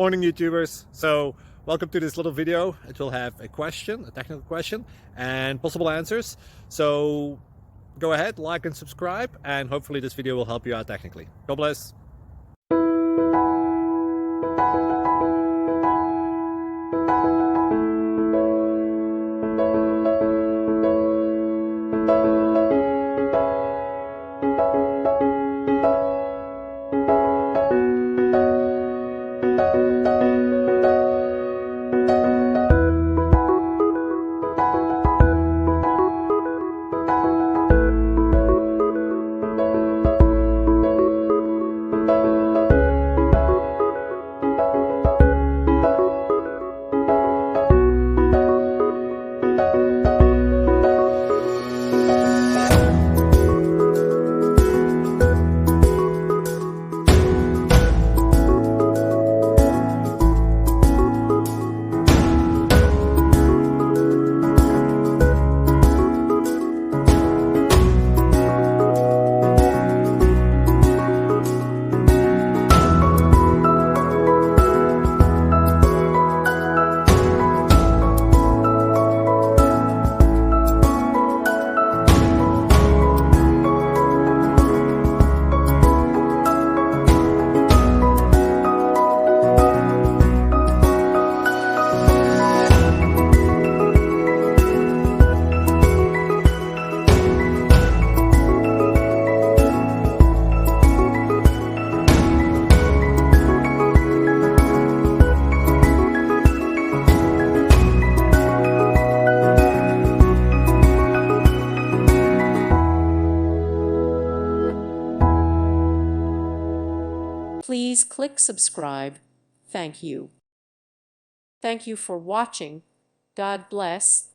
Morning, YouTubers. So welcome to this little video. It will have a question, a technical question, and possible answers. So go ahead, like and subscribe, and hopefully this video will help you out technically. God bless. Please click subscribe. Thank you. Thank you for watching. God bless.